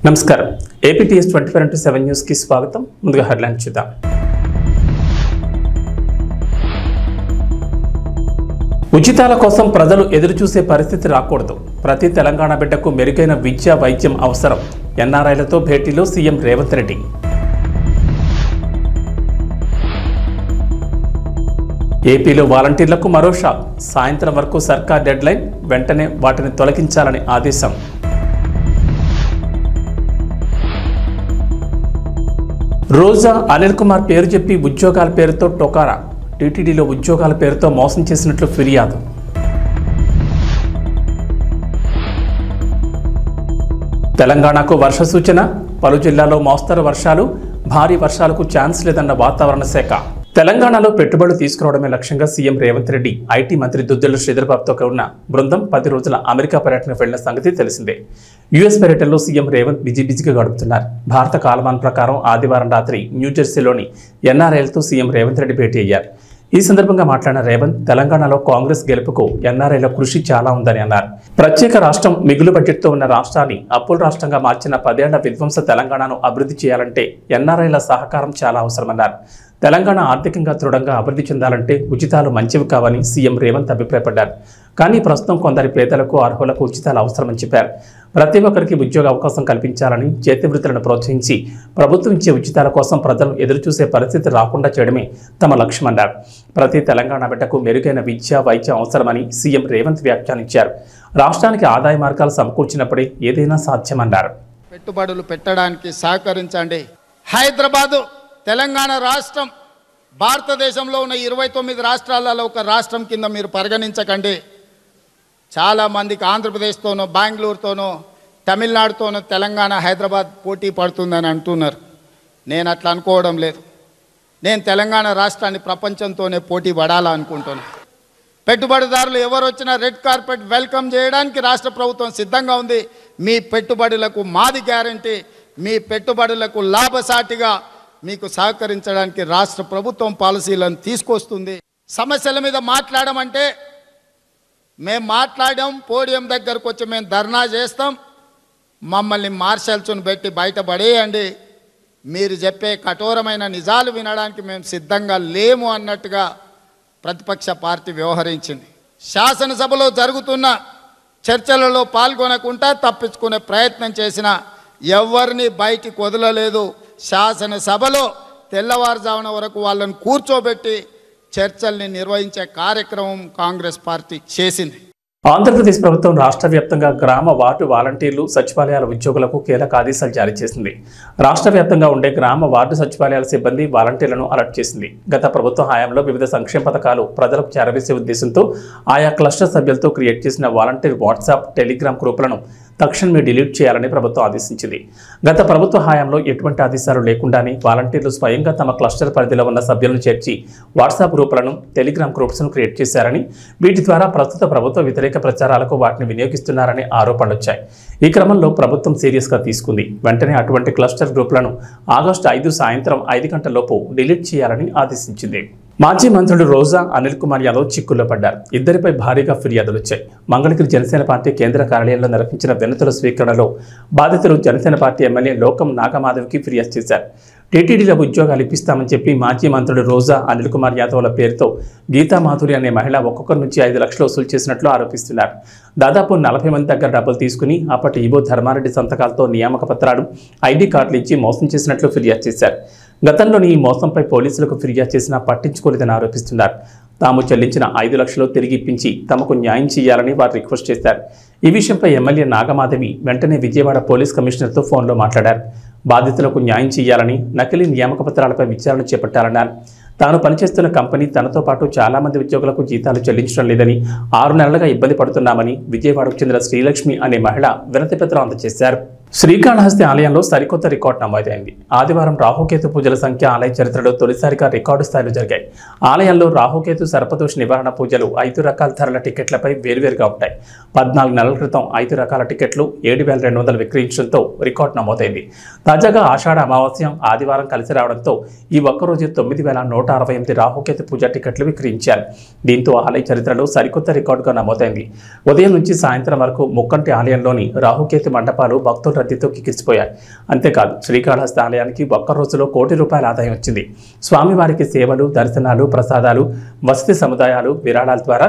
నమస్కారం APTS 24/7 news కి స్వాగతం. ముందుగా హెడ్లైన్ చూద్దాం. ఉచితాల కోసం ప్రజలు ఎదురు చూసే పరిస్థితి రాకూడదు. ప్రతి తెలంగాణ బిడ్డకు మెరుగైన విద్య వైద్యం అవసరం. ఎన్ఆర్ఐలతో భేటీలో సీఎం రేవంత్ రెడ్డి. ఏపీలో వాలంటీర్లకు మరో షాక్. సాయంత్రం వరకు సర్కార్ డెడ్లైన్, వెంటనే వాటిని తొలగించాలని ఆదేశం. రోజా అనిల్ కుమార్ పేరు చెప్పి ఉద్యోగాల పేరుతో టొకారా. టీటీడీలో ఉద్యోగాల పేరుతో మోసం చేసినట్లు ఫిర్యాదు. తెలంగాణకు వర్ష సూచన. పలు జిల్లాల్లో మోస్తరు వర్షాలు, భారీ వర్షాలకు ఛాన్స్ లేదన్న వాతావరణ శాఖ. తెలంగాణలో పెట్టుబడులు తీసుకురావడమే లక్ష్యంగా సీఎం రేవంత్ రెడ్డి ఐటీ మంత్రి దుద్దిళ్ల శ్రీధర్బాబుతో ఉన్న బృందం 10 రోజుల అమెరికా పర్యటనకు వెళ్లిన సంగతి తెలిసిందే. యుఎస్ పర్యటనలో సీఎం రేవంత్ బిజీగా గడుపుతున్నారు. భారత కాలమాన ప్రకారం ఆదివారం రాత్రి న్యూజెర్సీలోని ఎన్ఆర్ఐలతో సీఎం రేవంత్ రెడ్డి భేటీ అయ్యారు. ఈ సందర్భంగా మాట్లాడిన రేవంత్ తెలంగాణలో కాంగ్రెస్ గెలుపుకు ఎన్ఆర్ఐల కృషి చాలా ఉందని అన్నారు. ప్రత్యేక రాష్ట్రం మిగులు బడ్జెట్తో ఉన్న రాష్ట్రాన్ని అప్పుల రాష్ట్రంగా మార్చిన 10 ఏళ్ల విధ్వంస తెలంగాణను అభివృద్ధి చేయాలంటే ఎన్ఆర్ఐల సహకారం చాలా అవసరమన్నారు. తెలంగాణ ఆర్థికంగా దృఢంగా అభివృద్ధి చెందాలంటే ఉచితాలు మంచివి కావని సీఎం రేవంత్ అభిప్రాయపడ్డారు. కానీ ప్రస్తుతం కొందరి పేదలకు అర్హులకు ఉచితాలు అవసరమని చెప్పారు. ప్రతి ఒక్కరికి ఉద్యోగ అవకాశం కల్పించాలని, చేతి వృత్తులను ప్రోత్సహించి ప్రభుత్వం ఇచ్చే ఉచితాల కోసం ప్రజలు ఎదురుచూసే పరిస్థితి రాకుండా చేయడమే తమ లక్ష్యమన్నారు. ప్రతి తెలంగాణ బిడ్డకు మెరుగైన విద్య వైద్యం అవసరమని సీఎం రేవంత్ వ్యాఖ్యానించారు. రాష్ట్రానికి ఆదాయ మార్గాలు సమకూర్చినప్పుడే ఏదైనా సాధ్యమన్నారు. పెట్టుబడులు పెట్టడానికి సహకరించండి. హైదరాబాదు తెలంగాణ రాష్ట్రం భారతదేశంలో ఉన్న 29 రాష్ట్రాలలో ఒక రాష్ట్రం కింద మీరు పరిగణించకండి. చాలామందికి ఆంధ్రప్రదేశ్తోనో, బెంగళూరుతోనో, తమిళనాడుతోనో తెలంగాణ, హైదరాబాద్ పోటీ పడుతుందని అంటున్నారు. నేను అట్లా అనుకోవడం లేదు. నేను తెలంగాణ రాష్ట్రాన్ని ప్రపంచంతోనే పోటీ పడాలనుకుంటున్నాను. పెట్టుబడిదారులు ఎవరు వచ్చినా రెడ్ కార్పెట్ వెల్కమ్ చేయడానికి రాష్ట్ర ప్రభుత్వం సిద్ధంగా ఉంది. మీ పెట్టుబడులకు మాది గ్యారంటీ. మీ పెట్టుబడులకు లాభసాటిగా మీకు సహకరించడానికి రాష్ట్ర ప్రభుత్వం పాలసీలను తీసుకొస్తుంది. సమస్యల మీద మాట్లాడమంటే మేము మాట్లాడాం, పోడియం దగ్గరకు వచ్చి మేము ధర్నా చేస్తాం, మమ్మల్ని మార్షల్స్ను పెట్టి బయటపడేయండి, మీరు చెప్పే కఠోరమైన నిజాలు వినడానికి మేము సిద్ధంగా లేము అన్నట్టుగా ప్రతిపక్ష పార్టీ వ్యవహరించింది. శాసనసభలో జరుగుతున్న చర్చలలో పాల్గొనకుండా తప్పించుకునే ప్రయత్నం చేసిన ఎవరిని బయటికి వదలలేదు. శాసనసభలో తెల్లవారుజామున వరకు వాళ్ళని కూర్చోబెట్టి చర్చల్ని నిర్వహించే కార్యక్రమం కాంగ్రెస్ పార్టీ చేసింది. ఆంధ్రప్రదేశ్ ప్రభుత్వం రాష్ట్ర వ్యాప్తంగా గ్రామ వార్డు వాలంటీర్లు, సచివాలయాల ఉద్యోగులకు కీలక ఆదేశాలు జారీ చేసింది. రాష్ట్ర వ్యాప్తంగా ఉండే గ్రామ వార్డు సచివాలయాల సిబ్బంది వాలంటీర్లను అలర్ట్ చేసింది. గత ప్రభుత్వ హయాంలో వివిధ సంక్షేమ పథకాలు ప్రజలకు చేరవేసే ఉద్దేశంతో ఆయా క్లస్టర్ సభ్యులతో క్రియేట్ చేసిన వాలంటీర్ వాట్సాప్, టెలిగ్రామ్ గ్రూపులను తక్షణమే డిలీట్ చేయాలని ప్రభుత్వం ఆదేశించింది. గత ప్రభుత్వ హయాంలో ఎటువంటి ఆదేశాలు లేకుండానే వాలంటీర్లు స్వయంగా తమ క్లస్టర్ పరిధిలో ఉన్న సభ్యులను చేర్చి వాట్సాప్ గ్రూపులను, టెలిగ్రామ్ గ్రూప్స్ను క్రియేట్ చేశారని, వీటి ద్వారా ప్రస్తుత ప్రభుత్వ వ్యతిరేక ప్రచారాలకు వాటిని వినియోగిస్తున్నారని ఆరోపణలు వచ్చాయి. ఈ క్రమంలో ప్రభుత్వం సీరియస్గా తీసుకుంది. వెంటనే అటువంటి క్లస్టర్ గ్రూపులను ఆగస్టు 5 సాయంత్రం 5 గంటలలోపు డిలీట్ చేయాలని ఆదేశించింది. మాజీ మంత్రులు రోజా, అనిల్ కుమార్ యాదవ్ చిక్కుల్లో పడ్డారు. ఇద్దరిపై భారీగా ఫిర్యాదులు వచ్చాయి. మంగళగిరి జనసేన పార్టీ కేంద్ర కార్యాలయంలో నిర్వహించిన వినతుల స్వీకరణలో బాధితులు జనసేన పార్టీ ఎమ్మెల్యే లోకం నాగమాధవ్కి ఫిర్యాదు చేశారు. టీటీడీలో ఉద్యోగాలు ఇప్పిస్తామని చెప్పి మాజీ మంత్రులు రోజా, అనిల్ కుమార్ యాదవ్ల పేరుతో గీతామాధురి అనే మహిళ ఒక్కొక్కరి నుంచి 5 లక్షలు వసూలు చేసినట్లు ఆరోపిస్తున్నారు. దాదాపు 40 మంది దగ్గర డబ్బులు తీసుకుని అప్పటి ఈవో ధర్మారెడ్డి సంతకాలతో నియామక పత్రాలు, ఐడి కార్డులు ఇచ్చి మోసం చేసినట్లు ఫిర్యాదు చేశారు. గతంలోని ఈ మోసంపై పోలీసులకు ఫిర్యాదు చేసినా పట్టించుకోలేదని ఆరోపిస్తున్నారు. తాము చెల్లించిన 5 లక్షలు తిరిగి ఇప్పించి తమకు న్యాయం చేయాలని వారు రిక్వెస్ట్ చేశారు. ఈ విషయంపై ఎమ్మెల్యే నాగమాధవి వెంటనే విజయవాడ పోలీస్ కమిషనర్తో ఫోన్లో మాట్లాడారు. బాధితులకు న్యాయం చేయాలని, నకిలీ నియామక పత్రాలపై విచారణ చేపట్టాలన్నారు. తాను పనిచేస్తున్న కంపెనీ తనతో పాటు చాలా మంది ఉద్యోగులకు జీతాలు చెల్లించడం లేదని, 6 నెలలుగా ఇబ్బంది పడుతున్నామని విజయవాడకు చెందిన శ్రీలక్ష్మి అనే మహిళ వినతి పత్రం అందజేశారు. శ్రీకాళహస్తి ఆలయంలో సరికొత్త రికార్డు నమోదైంది. ఆదివారం రాహుకేతు పూజల సంఖ్య ఆలయ చరిత్రలో తొలిసారిగా రికార్డు స్థాయిలో జరిగాయి. ఆలయంలో రాహుకేతు సర్పదోష నివారణ పూజలు 5 రకాల ధరల టికెట్లపై వేర్వేరుగా ఉంటాయి. 14 నెలల క్రితం 5 రకాల టికెట్లు 7,200 విక్రయించడంతో రికార్డు నమోదైంది. తాజాగా ఆషాఢ అమావాస్య ఆదివారం కలిసి రావడంతో ఈ ఒక్కరోజు 9,168 రాహుకేతు పూజ టికెట్లు విక్రయించారు. దీంతో ఆలయ చరిత్రలో సరికొత్త రికార్డుగా నమోదైంది. ఉదయం నుంచి సాయంత్రం వరకు ముక్కంటి ఆలయంలోని రాహుకేతు మండపాలు భక్తుల రద్దీతో కిక్కిసిపోయాయి. అంతేకాదు శ్రీకాళహస్తి ఆలయానికి ఒక్క రోజులో ₹1 కోటి ఆదాయం వచ్చింది. స్వామివారికి సేవలు, దర్శనాలు, ప్రసాదాలు, వసతి సముదాయాలు, విరాళాల ద్వారా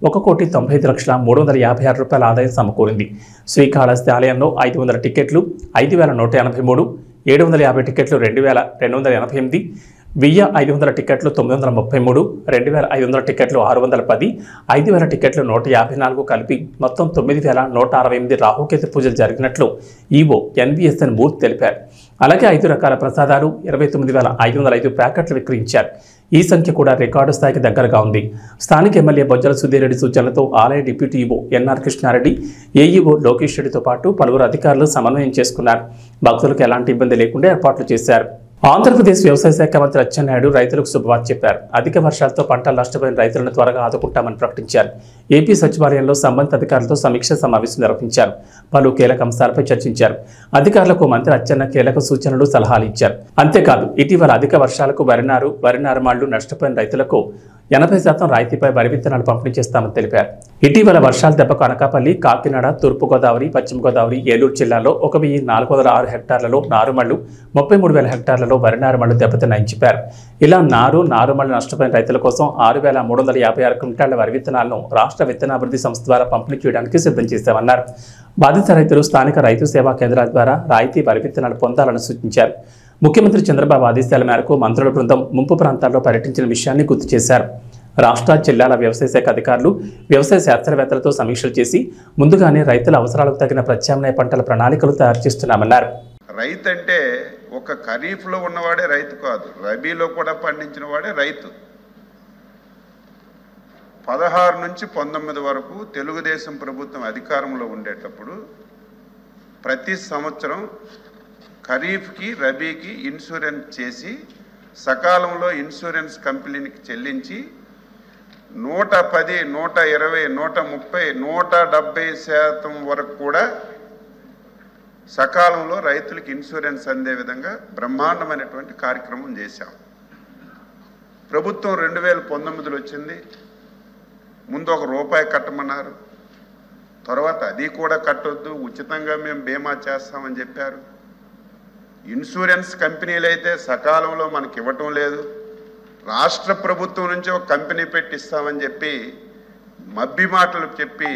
₹1,95,356,000 ఆదాయం సమకూరింది. శ్రీకాళహస్తి ఆలయంలో 500 టికెట్లు 5,183, 750 టికెట్లు 2,288, 1,500 టికెట్లు 933, 2,500 టికెట్లు 610, 5,000 టికెట్లు 154 కలిపి మొత్తం 9,168 రాహుకేతు పూజలు జరిగినట్లు ఈవో NVSN మూర్తి తెలిపారు. అలాగే 5 రకాల ప్రసాదాలు 29,505 ప్యాకెట్లు విక్రయించారు. ఈ సంఖ్య కూడా రికార్డు స్థాయికి దగ్గరగా ఉంది. స్థానిక ఎమ్మెల్యే బొజ్జల సుధీరెడ్డి సూచనలతో ఆలయ deputy EO NR Krishna Reddy, AEO Lokesh రెడ్డితో పాటు పలువురు అధికారులు సమన్వయం చేసుకున్నారు. భక్తులకు ఎలాంటి ఇబ్బంది లేకుండా ఏర్పాట్లు చేశారు. ఆంధ్రప్రదేశ్ వ్యవసాయ శాఖ మంత్రి అచ్చెన్నాయుడు రైతులకు శుభవార్త చెప్పారు. అధిక వర్షాలతో పంటలు నష్టపోయిన రైతులను త్వరగా ఆదుకుంటామని ప్రకటించారు. ఏపీ సచివాలయంలో సంబంధిత అధికారులతో సమీక్ష సమావేశం నిర్వహించారు. పలు కీలక అంశాలపై చర్చించారు. అధికారులకు మంత్రి అచ్చెన్న కీలక సూచనలు, సలహాలు ఇచ్చారు. అంతేకాదు ఇటీవల అధిక వర్షాలకు వరి నారుమళ్లు నష్టపోయిన రైతులకు 80% రాయితీపై వరి విత్తనాలు పంపిణీ చేస్తామని తెలిపారు. ఇటీవల వర్షాల దెబ్బకు అనకాపల్లి, కాకినాడ, తూర్పుగోదావరి, పశ్చిమ గోదావరి, ఏలూరు జిల్లాల్లో 1,406 హెక్టార్లలో నారుమళ్లు, 33,000 హెక్టార్లలో వరి నారుమళ్లు దెబ్బతిన్నాయని చెప్పారు. ఇలా నారుమళ్లు నష్టపోయిన రైతుల కోసం 6,356 క్వింటాళ్ల వరి విత్తనాలను రాష్ట్ర విత్తనాభివృద్ధి సంస్థ ద్వారా పంపిణీ చేయడానికి సిద్ధం చేశామన్నారు. బాధిత రైతులు స్థానిక రైతు సేవా కేంద్రాల ద్వారా రాయితీ వరి విత్తనాలు పొందాలని సూచించారు. ముఖ్యమంత్రి చంద్రబాబు ఆదేశాల మేరకు మంత్రుల బృందం ముంపు ప్రాంతాల్లో పర్యటించిన విషయాన్ని గుర్తు చేశారు. రాష్ట్ర, జిల్లాల వ్యవసాయ శాఖ అధికారులు, వ్యవసాయ శాస్త్రవేత్తలతో సమీక్షలు చేసి ముందుగానే రైతుల అవసరాలకు తగిన ప్రత్యామ్నాయ పంటల ప్రణాళికలు తయారు చేస్తున్నామన్నారు. రైతు అంటే ఒక ఖరీఫ్లో ఉన్నవాడే రైతు కాదు, రబీలో కూడా పండించిన వాడే రైతు. 16 నుంచి 19 వరకు తెలుగుదేశం ప్రభుత్వం అధికారంలో ఉండేటప్పుడు ప్రతి సంవత్సరం ఖరీఫ్కి, రబీకి ఇన్సూరెన్స్ చేసి సకాలంలో ఇన్సూరెన్స్ కంపెనీకి చెల్లించి 110, 120, 130, 170% వరకు కూడా సకాలంలో రైతులకు ఇన్సూరెన్స్ అందే విధంగా బ్రహ్మాండమైనటువంటి కార్యక్రమం చేశాం. ప్రభుత్వం 2019లో వచ్చింది. ముందు ₹1 కట్టమన్నారు. తర్వాత అది కూడా కట్టొద్దు, ఉచితంగా మేము బీమా చేస్తామని చెప్పారు. ఇన్సూరెన్స్ కంపెనీలు అయితే సకాలంలో మనకి ఇవ్వటం లేదు. రాష్ట్ర ప్రభుత్వం నుంచి ఒక కంపెనీ పెట్టిస్తామని చెప్పి మబ్బి మాటలు చెప్పి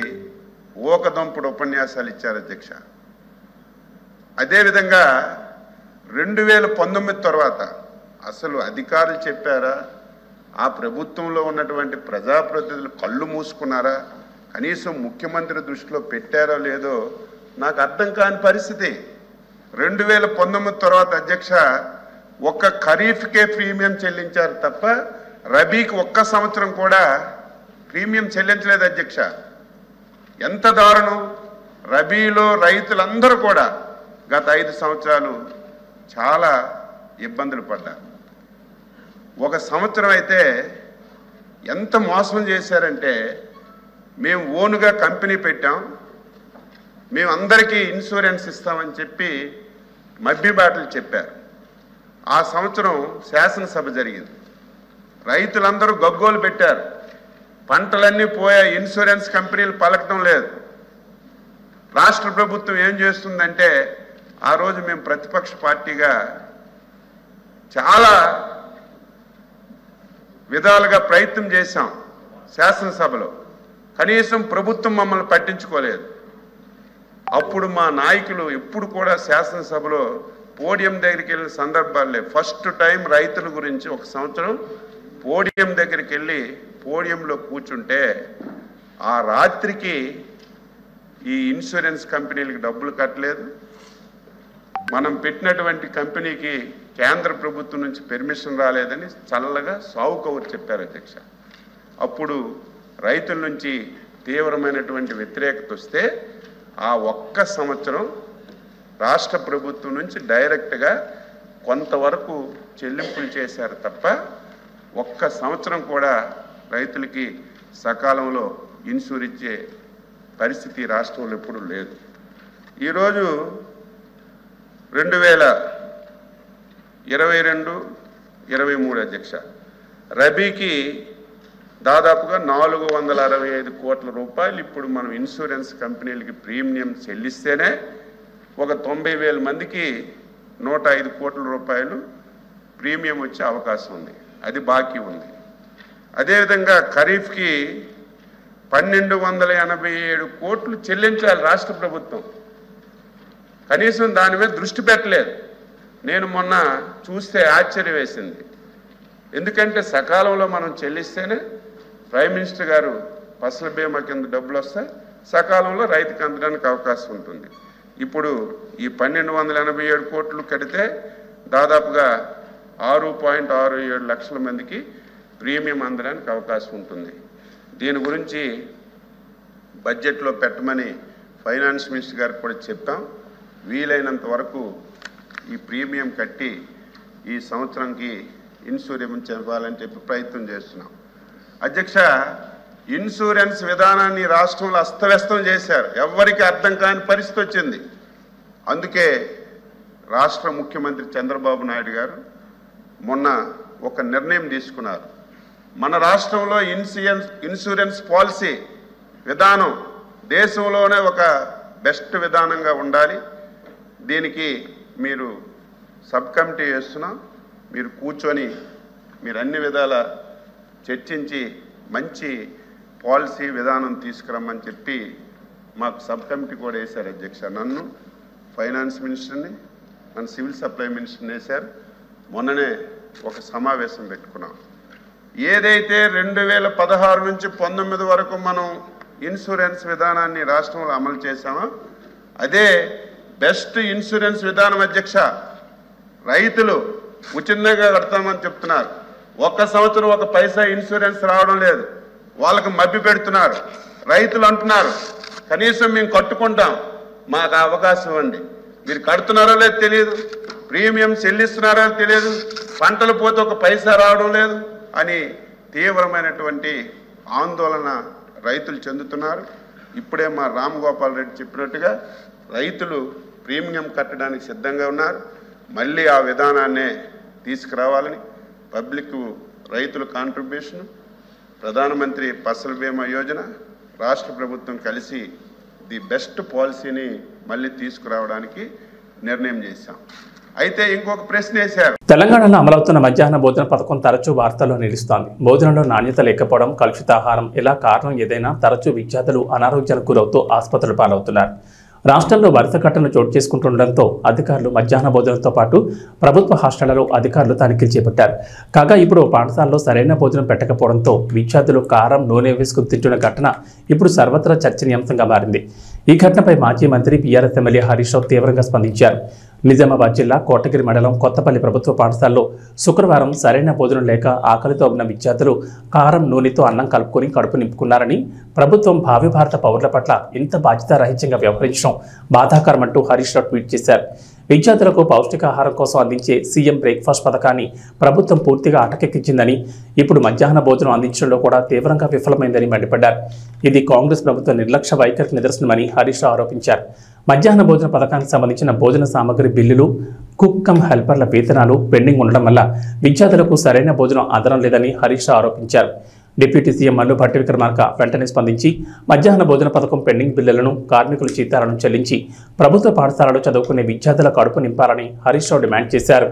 ఊకదంపుడు ఉపన్యాసాలు ఇచ్చారు అధ్యక్ష. అదేవిధంగా 2019 తర్వాత అసలు అధికారులు చెప్పారా, ఆ ప్రభుత్వంలో ఉన్నటువంటి ప్రజాప్రతినిధులు కళ్ళు మూసుకున్నారా, కనీసం ముఖ్యమంత్రి దృష్టిలో పెట్టారో లేదో నాకు అర్థం కాని పరిస్థితి. 2019 తర్వాత అధ్యక్ష ఒక్క ఖరీఫ్కే ప్రీమియం చెల్లించారు తప్ప రబీకి ఒక్క సంవత్సరం కూడా ప్రీమియం చెల్లించలేదు అధ్యక్ష. ఎంత దారుణం! రబీలో రైతులందరూ కూడా గత 5 సంవత్సరాలు చాలా ఇబ్బందులు పడ్డారు. ఒక సంవత్సరం అయితే ఎంత మోసం చేశారంటే, మేము ఓనుగా కంపెనీ పెట్టాం, మేము అందరికీ ఇన్సూరెన్స్ ఇస్తామని చెప్పి మబ్బి బాటలు చెప్పారు. ఆ సంవత్సరం శాసనసభ జరిగింది. రైతులందరూ గగ్గోలు పెట్టారు. పంటలన్నీ పోయా, ఇన్సూరెన్స్ కంపెనీలు పలకటం లేదు. రాష్ట్ర ప్రభుత్వం ఏం చేస్తుందంటే, ఆ రోజు మేము ప్రతిపక్ష పార్టీగా చాలా విధాలుగా ప్రయత్నం చేశాం శాసనసభలో. కనీసం ప్రభుత్వం మమ్మల్ని పట్టించుకోలేదు. అప్పుడు మా నాయకులు ఎప్పుడు కూడా శాసనసభలో పోడియం దగ్గరికి వెళ్ళిన సందర్భాలే. ఫస్ట్ టైం రైతుల గురించి ఒక సంవత్సరం పోడియం దగ్గరికి వెళ్ళి పోడియంలో కూర్చుంటే ఆ రాత్రికి ఈ ఇన్సూరెన్స్ కంపెనీలకు డబ్బులు కట్టలేదు. మనం పెట్టినటువంటి కంపెనీకి కేంద్ర ప్రభుత్వం నుంచి పెర్మిషన్ రాలేదని చల్లగా సావు కబురు చెప్పారు అధ్యక్ష. అప్పుడు రైతుల నుంచి తీవ్రమైనటువంటి వ్యతిరేకత వస్తే ఆ ఒక్క సంవత్సరం రాష్ట్ర ప్రభుత్వం నుంచి డైరెక్ట్గా కొంతవరకు చెల్లింపులు చేశారు తప్ప ఒక్క సంవత్సరం కూడా రైతులకి సకాలంలో ఇన్సూర్ ఇచ్చే పరిస్థితి రాష్ట్రంలో ఎప్పుడూ లేదు. ఈరోజు 2022-23 అధ్యక్ష రబీకి దాదాపుగా 465 కోట్ల రూపాయలు ఇప్పుడు మనం ఇన్సూరెన్స్ కంపెనీలకి ప్రీమియం చెల్లిస్తేనే ఒక 90,000 మందికి 105 కోట్ల రూపాయలు ప్రీమియం వచ్చే అవకాశం ఉంది, అది బాకీ ఉంది. అదేవిధంగా ఖరీఫ్కి 1287 కోట్లు చెల్లించాలి రాష్ట్ర ప్రభుత్వం. కనీసం దాని మీద దృష్టి పెట్టలేదు. నేను మొన్న చూస్తే ఆశ్చర్యం వేసింది. ఎందుకంటే సకాలంలో మనం చెల్లిస్తేనే ప్రైమ్ మినిస్టర్ గారు ఫసల్ బీమా కింద డబ్బులు వస్తాయి, సకాలంలో రైతుకు అందడానికి అవకాశం ఉంటుంది. ఇప్పుడు ఈ 1287 కోట్లు కడితే దాదాపుగా 6.67 లక్షల మందికి ప్రీమియం అందడానికి అవకాశం ఉంటుంది. దీని గురించి బడ్జెట్లో పెట్టమని ఫైనాన్స్ మినిస్టర్ గారికి కూడా చెప్పాం. వీలైనంత వరకు ఈ ప్రీమియం కట్టి ఈ సంవత్సరంకి ఇన్సూరెన్స్ ఇవ్వాలని చెప్పి ప్రయత్నం చేస్తున్నాం. అధ్యక్ష, ఇన్సూరెన్స్ విధానాన్ని రాష్ట్రంలో అస్తవ్యస్తం చేశారు, ఎవ్వరికి అర్థం కాని పరిస్థితి వచ్చింది. అందుకే రాష్ట్ర ముఖ్యమంత్రి చంద్రబాబు నాయుడు గారు మొన్న ఒక నిర్ణయం తీసుకున్నారు. మన రాష్ట్రంలో ఇన్సూరెన్స్ పాలసీ విధానం దేశంలోనే ఒక బెస్ట్ విధానంగా ఉండాలి. దీనికి మీరు సబ్ కమిటీ చేస్తున్నాం, మీరు కూర్చొని మీరు అన్ని విధాల చర్చించి మంచి పాలసీ విధానం తీసుకురమ్మని చెప్పి మాకు సబ్ కమిటీ కూడా వేశారు అధ్యక్ష. నన్ను, ఫైనాన్స్ మినిస్టర్ని, మన సివిల్ సప్లై మినిస్టర్ని వేశారు. మొన్ననే ఒక సమావేశం పెట్టుకున్నాం. ఏదైతే 2016 నుంచి 19 వరకు మనం ఇన్సూరెన్స్ విధానాన్ని రాష్ట్రంలో అమలు చేశామో అదే బెస్ట్ ఇన్సూరెన్స్ విధానం అధ్యక్ష. రైతులు ఉచితంగా కడతామని చెప్తున్నారు, ఒక్క సంవత్సరం ఒక పైసా ఇన్సూరెన్స్ రావడం లేదు, వాళ్ళకి మభ్య పెడుతున్నారు. రైతులు అంటున్నారు కనీసం మేము కట్టుకుంటాం, మాకు అవకాశం ఇవ్వండి. మీరు కడుతున్నారో లేదు తెలియదు, ప్రీమియం చెల్లిస్తున్నారో తెలియదు, పంటలు పోతే ఒక పైసా రావడం లేదు అని తీవ్రమైనటువంటి ఆందోళన రైతులు చెందుతున్నారు. ఇప్పుడే మా రామ్ గోపాల్ రెడ్డి చెప్పినట్టుగా రైతులు ప్రీమియం కట్టడానికి సిద్ధంగా ఉన్నారు. మళ్ళీ ఆ విధానాన్నే తీసుకురావాలని పబ్లిక్ రైతుల కాంట్రిబ్యూషన్, ప్రధానమంత్రి ఫసల్ బీమా యోజన, రాష్ట్ర ప్రభుత్వం కలిసి ది బెస్ట్ పాలసీని మళ్ళీ తీసుకురావడానికి నిర్ణయం చేశాం. అయితే ఇంకొక ప్రశ్న వేశారు. తెలంగాణలో అమలవుతున్న మధ్యాహ్న భోజన పథకం తరచూ వార్తల్లో నిలుస్తోంది. భోజనంలో నాణ్యత లేకపోవడం, కలుషితాహారం ఇలా కారణం ఏదైనా తరచూ విద్యార్థులు అనారోగ్యాలకు గురవుతూ ఆసుపత్రులు పాలవుతున్నారు. రాష్ట్రంలో వరుస ఘటనలు చోటు చేసుకుంటుండటంతో అధికారులు మధ్యాహ్న భోజనంతో పాటు ప్రభుత్వ హాస్టళ్లలో అధికారులు తనిఖీలు చేపట్టారు. కాగా ఇప్పుడు పాఠశాలలో సరైన భోజనం పెట్టకపోవడంతో విద్యార్థులు కారం, నూనె వేసుకుని తింటున్న ఘటన ఇప్పుడు సర్వత్రా చర్చనీయాంశంగా మారింది. ఈ ఘటనపై మాజీ మంత్రి బీఆర్ఎస్ ఎమ్మెల్యే హరీష్ రావు తీవ్రంగా స్పందించారు. నిజామాబాద్ జిల్లా కోటగిరి మండలం కొత్తపల్లి ప్రభుత్వ పాఠశాలలో శుక్రవారం సరైన భోజనం లేక ఆకలితో ఉన్న విద్యార్థులు కారం, నూనెతో అన్నం కలుపుకొని కడుపు నింపుకున్నారని, ప్రభుత్వం భావి భారత పౌరుల పట్ల ఇంత బాధ్యతారహిత్యంగా వ్యవహరించడం బాధాకరమంటూ హరీష్ రావు ట్వీట్ చేశారు. విద్యార్థులకు పౌష్టికాహారం కోసం అందించే సీఎం బ్రేక్ఫాస్ట్ పథకాన్ని ప్రభుత్వం పూర్తిగా అటకెక్కించిందని, ఇప్పుడు మధ్యాహ్న భోజనం అందించడంలో కూడా తీవ్రంగా విఫలమైందని మండిపడ్డారు. ఇది కాంగ్రెస్ ప్రభుత్వ నిర్లక్ష్య వైఖరికి నిదర్శనమని హరీష్ రావు ఆరోపించారు. మధ్యాహ్న భోజన పథకానికి సంబంధించిన భోజన సామగ్రి బిల్లులు, కుక్ కమ్ హెల్పర్ల వేతనాలు పెండింగ్ ఉండడం వల్ల విద్యార్థులకు సరైన భోజనం అందడం లేదని హరీష్ రావు ఆరోపించారు. డిప్యూటీ సీఎం మల్లు భట్టి విక్రమార్క వెంటనే స్పందించి మధ్యాహ్న భోజన పథకం పెండింగ్ బిల్లులను, కార్మికుల జీతాలను చెల్లించి ప్రభుత్వ పాఠశాలలో చదువుకునే విద్యార్థుల కడుపు నింపాలని హరీష్ రావు డిమాండ్ చేశారు.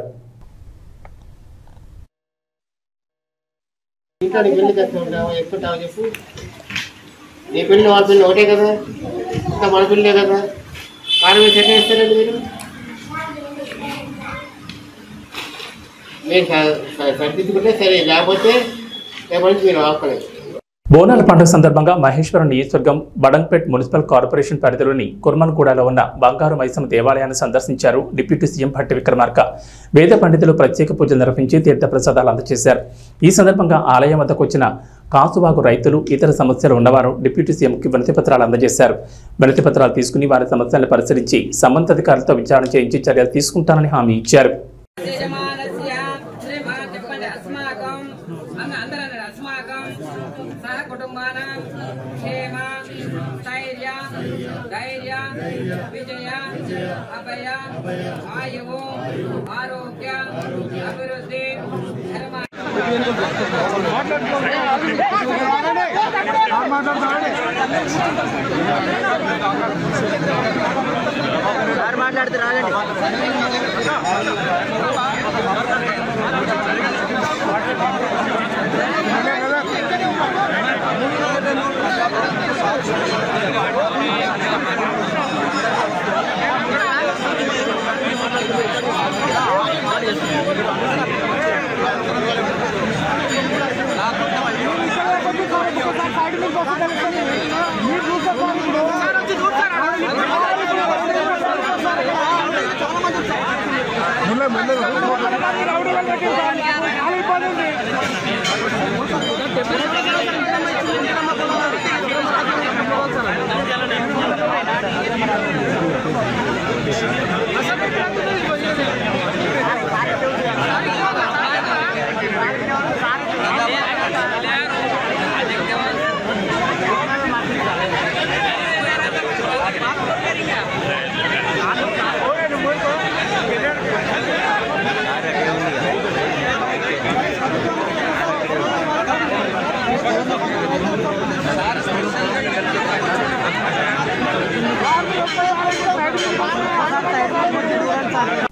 బోనాల పండుగ సందర్భంగా మహేశ్వరం నియోజకవర్గం బడంగ్పేట్ మున్సిపల్ కార్పొరేషన్ పరిధిలోని కుర్మల్గూడలో ఉన్న బంగారు మైసమ్మ దేవాలయాన్ని సందర్శించారు డిప్యూటీ సీఎం భట్టి విక్రమార్క. వేద పండితులు ప్రత్యేక పూజలు నిర్వహించి తీర్థప్రసాదాలు అందజేశారు. ఈ సందర్భంగా ఆలయం వద్దకు వచ్చిన కాసువాగు రైతులు, ఇతర సమస్యలు ఉన్నవారు డిప్యూటీ సీఎంకి వినతి పత్రాలు అందజేశారు. వినతి పత్రాలు తీసుకుని వారి సమస్యలను పరిశీలించి సంబంధిత అధికారులతో విచారణ చేయించి చర్యలు తీసుకుంటానని హామీ ఇచ్చారు. విజయ అభయ ఆయువు ఆరోగ్య అభివృద్ధి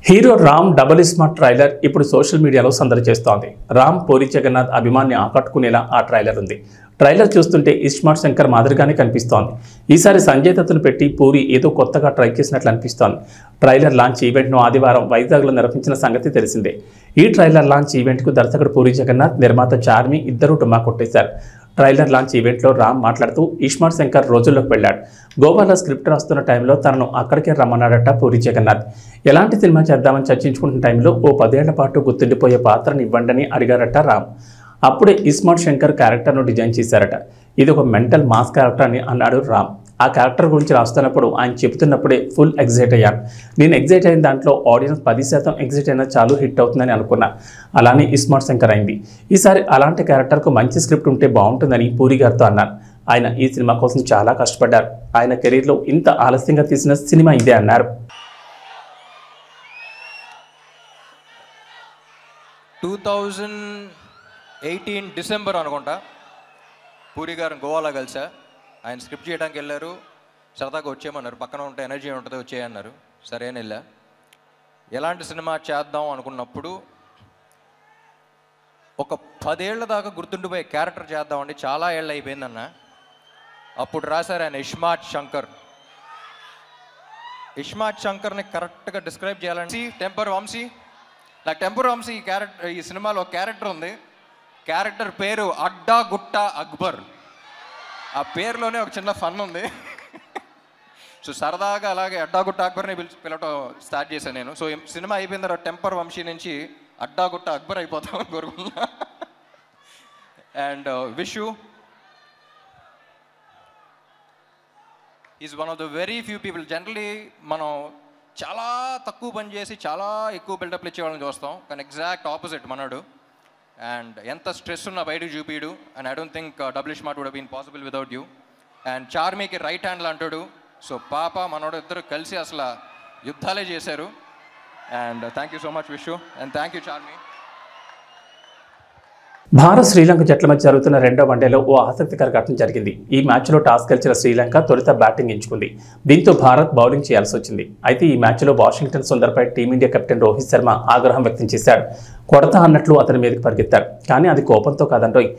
hero Ram double smart trailer ఇప్పుడు సోషల్ మీడియాలో సందడి చేస్తోంది. రామ్ పూరి జగన్నాథ్ అభిమాన్ని ఆకట్టుకునేలా ఆ ట్రైలర్ ఉంది. ట్రైలర్ చూస్తుంటే ఇస్మార్ట్ శంకర్ మాదిరిగానే కనిపిస్తోంది. ఈసారి సంజయ్ దత్తును పెట్టి పూరి ఏదో కొత్తగా ట్రై చేసినట్లు అనిపిస్తోంది. ట్రైలర్ లాంచ్ ఈవెంట్ను ఆదివారం వైజాగ్లో నిర్వహించిన సంగతి తెలిసిందే. ఈ ట్రైలర్ లాంచ్ ఈవెంట్కు దర్శకుడు పూరి జగన్నాథ్, నిర్మాత చార్మి ఇద్దరూ డుమ్మా కొట్టేశారు. ట్రైలర్ లాంచ్ ఈవెంట్లో రామ్ మాట్లాడుతూ ఇస్మార్ట్ శంకర్ రోజుల్లోకి వెళ్ళాడు. గోవాలో స్క్రిప్ట్ రాస్తున్న టైంలో తనను అక్కడికే రమ్మన్నాడట పూరి జగన్నాథ్. ఎలాంటి సినిమా చేద్దామని చర్చించుకుంటున్న టైంలో ఓ 10 ఏళ్ల పాటు గుర్తుండిపోయే పాత్రను ఇవ్వండని అడిగారట రామ్. అప్పుడే ఇస్మార్ట్ శంకర్ క్యారెక్టర్ను డిజైన్ చేశారట. ఇది ఒక మెంటల్ మాస్ క్యారెక్టర్ అని అన్నాడు రామ్. ఆ క్యారెక్టర్ గురించి రాస్తున్నప్పుడు ఆయన చెబుతున్నప్పుడే ఫుల్ ఎగ్జైట్ అయ్యాను. నేను ఎగ్జైట్ అయిన దాంట్లో ఆడియన్స్ 10% ఎగ్జైట్ అయినా చాలు హిట్ అవుతుందని అనుకున్నా. అలానే ఇస్మార్ట్ శంకర్ అయింది. ఈసారి అలాంటి క్యారెక్టర్కు మంచి స్క్రిప్ట్ ఉంటే బాగుంటుందని పూరి గారితో అన్నాను. ఆయన ఈ సినిమా కోసం చాలా కష్టపడ్డారు. ఆయన కెరీర్లో ఇంత ఆలస్యంగా తీసిన సినిమా ఇదే అన్నారు. 2018 డిసెంబర్ అనుకుంటా పూరి గారు గోవాలో కలిసా. ఆయన స్క్రిప్ట్ చేయడానికి వెళ్ళారు. సరదాగా వచ్చేయమన్నారు. పక్కన ఉంటే ఎనర్జీ ఉంటుంది వచ్చేయన్నారు. సరే అని వెళ్ళా. ఎలాంటి సినిమా చేద్దాం అనుకున్నప్పుడు ఒక 10 ఏళ్ల దాకా గుర్తుండిపోయే క్యారెక్టర్ చేద్దామండి. చాలా ఏళ్ళు అయిపోయిందన్న. అప్పుడు రాశారు ఆయన ఇస్మార్ట్ శంకర్. ఇస్మార్ట్ శంకర్ని కరెక్ట్గా డిస్క్రైబ్ చేయాలంటే టెంపర్ వంశీ. నాకు టెంపర్ వంశీ ఈ క్యారెక్టర్, ఈ సినిమాలో క్యారెక్టర్ ఉంది. క్యారెక్టర్ పేరు అడ్డా గుట్ట అక్బర్. ఆ పేరులోనే ఒక చిన్న ఫన్ ఉంది. సో సరదాగా అలాగే అడ్డాగుట్ట అక్బర్ని పిలవటం స్టార్ట్ చేశాను నేను. సో సినిమా అయిపోయిన తర్వాత టెంపర్ వంశీ నుంచి అడ్డాగుట్ట అక్బర్ అయిపోతామని కోరుకున్నా. And Vishu is one of the very few people. Generally మనం చాలా తక్కువ పని చేసి చాలా ఎక్కువ బిల్డప్లు ఇచ్చేవాళ్ళని చూస్తాం. కానీ ఎగ్జాక్ట్ ఆపోజిట్ మనడు. అండ్ ఎంత స్ట్రెస్ ఉన్నా బయటకు చూపిడు. And I don't think double smart would been possible without you. And చార్మీకి రైట్ హ్యాండ్లో అంటాడు. సో పాప మనోడు ఇద్దరు కలిసి అసలు యుద్ధాలే చేశారు. And thank you so much Vishu. And thank you Charmi. Bharat Sri Lanka జట్ల మధ్య జరుగుతున్న రెండో వన్డేలో ఓ ఆసక్తికర ఘటన జరిగింది. ఈ మ్యాచ్లో టాస్ గెలిచిన శ్రీలంక తొలుత బ్యాటింగ్ ఎంచుకుంది. దీంతో భారత్ బౌలింగ్ చేయాల్సి వచ్చింది. అయితే ఈ మ్యాచ్లో వాషింగ్టన్ సుందర్పై టీమిండియా కెప్టెన్ రోహిత్ శర్మ ఆగ్రహం వ్యక్తం చేశాడు. కొడతా అన్నట్లు అతని మీదకి పరిగెత్తాడు. కానీ అది కోపంతో కాదంటోయ్.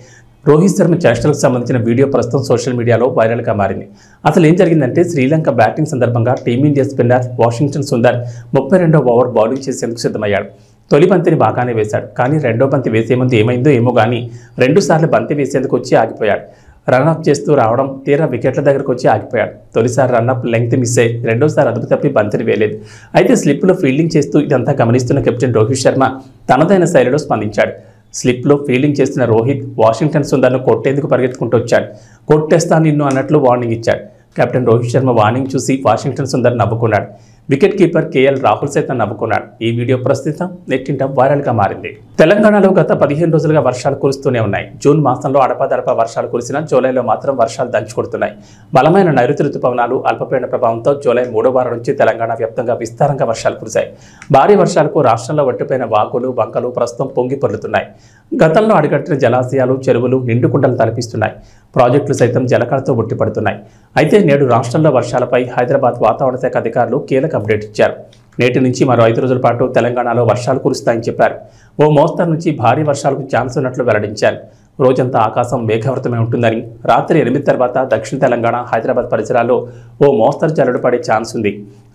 రోహిత్ శర్మ చేష్టలకు సంబంధించిన వీడియో ప్రస్తుతం సోషల్ మీడియాలో వైరల్గా మారింది. అసలు ఏం జరిగిందంటే శ్రీలంక బ్యాటింగ్ సందర్భంగా టీమిండియా స్పిన్నర్ వాషింగ్టన్ సుందర్ 32వ ఓవర్ బౌలింగ్ చేసేందుకు సిద్ధమయ్యాడు. తొలి బంతిని బాగానే వేశాడు. కానీ రెండో బంతి వేసే ముందు ఏమైందో ఏమో కానీ 2 సార్లు బంతి వేసేందుకు వచ్చి ఆగిపోయాడు. రన్అప్ చేస్తూ రావడం తీరా వికెట్ల దగ్గరకు వచ్చి ఆగిపోయాడు. తొలిసారి రన్అప్ లెంగ్త్ మిస్ అయ్యి రెండోసారి అదుపు తప్పి బంతిని వేయలేదు. అయితే స్లిప్లో ఫీల్డింగ్ చేస్తూ ఇదంతా గమనిస్తున్న కెప్టెన్ రోహిత్ శర్మ తనదైన శైలిలో స్పందించాడు. స్లిప్లో ఫీల్డింగ్ చేస్తున్న రోహిత్ వాషింగ్టన్ సుందర్ను కొట్టేందుకు పరిగెత్తుకుంటూ వచ్చాడు. కొట్టేస్తా నిన్ను అన్నట్లు వార్నింగ్ ఇచ్చాడు. కెప్టెన్ రోహిత్ శర్మ వార్నింగ్ చూసి వాషింగ్టన్ సుందర్ నవ్వుకున్నాడు. వికెట్ కీపర్ కేఎల్ రాహుల్ సైతం నవ్వుకున్నాడు. ఈ వీడియో ప్రస్తుతం నెట్టింట వైరల్గా మారింది. తెలంగాణలో గత 15 రోజులుగా వర్షాలు కురుస్తూనే ఉన్నాయి. జూన్ మాసంలో అడపాదడపా వర్షాలు కురిసినా జూలైలో మాత్రం వర్షాలు దంచుకొడుతున్నాయి. బలమైన నైరుతి రుతుపవనాలు, అల్పపీడన ప్రభావంతో జూలై 3వ వారం నుంచి తెలంగాణ వ్యాప్తంగా విస్తారంగా వర్షాలు కురిశాయి. భారీ వర్షాలకు రాష్ట్రంలో వట్టిపోయిన వాగులు, వంకలు ప్రస్తుతం పొంగి పొర్లుతున్నాయి. గతంలో అడిగట్టిన జలాశయాలు, చెరువులు నిండుకుండలు తలపిస్తున్నాయి. ప్రాజెక్టులు సైతం జలకళతో ఒట్టిపడుతున్నాయి. అయితే నేడు రాష్ట్రంలో వర్షాలపై హైదరాబాద్ వాతావరణ శాఖ అధికారులు కీలక అప్డేట్ ఇచ్చారు. నేటి నుంచి మరో 5 రోజుల పాటు తెలంగాణలో వర్షాలు కురుస్తాయని చెప్పారు. ఓ మోస్తరు నుంచి భారీ వర్షాలకు ఛాన్స్ ఉన్నట్లు వెల్లడించారు. రోజంతా ఆకాశం మేఘావృతమై ఉంటుందని, రాత్రి 8 తర్వాత దక్షిణ తెలంగాణ, హైదరాబాద్ పరిసరాల్లో ఓ మోస్తరు జల్లుడు పడే ఛాన్స్ ఉంది.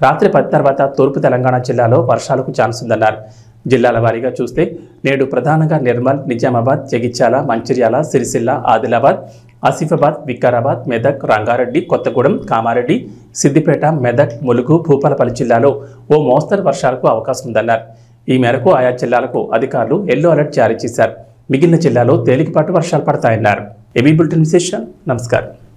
రాత్రి 10 తర్వాత తూర్పు తెలంగాణ జిల్లాలో వర్షాలకు ఛాన్స్ ఉందన్నారు. జిల్లాల వారీగా చూస్తే నేడు ప్రధానంగా నిర్మల్, నిజామాబాద్, జగిత్యాల, మంచిర్యాల, సిరిసిల్ల, ఆదిలాబాద్, ఆసిఫాబాద్, వికారాబాద్, మెదక్, రంగారెడ్డి, కొత్తగూడెం, కామారెడ్డి, సిద్దిపేట, మెదక్, ములుగు, భూపాలపల్లి జిల్లాలో ఓ మోస్తరు వర్షాలకు అవకాశం ఉందన్నారు. ఈ మేరకు ఆయా జిల్లాలకు అధికారులు ఎల్లో అలర్ట్ జారీ చేశారు. మిగిలిన జిల్లాలో తేలికపాటి వర్షాలు పడతాయన్నారు. ఏబీ బులెటిన్ విశేషం. నమస్కారం.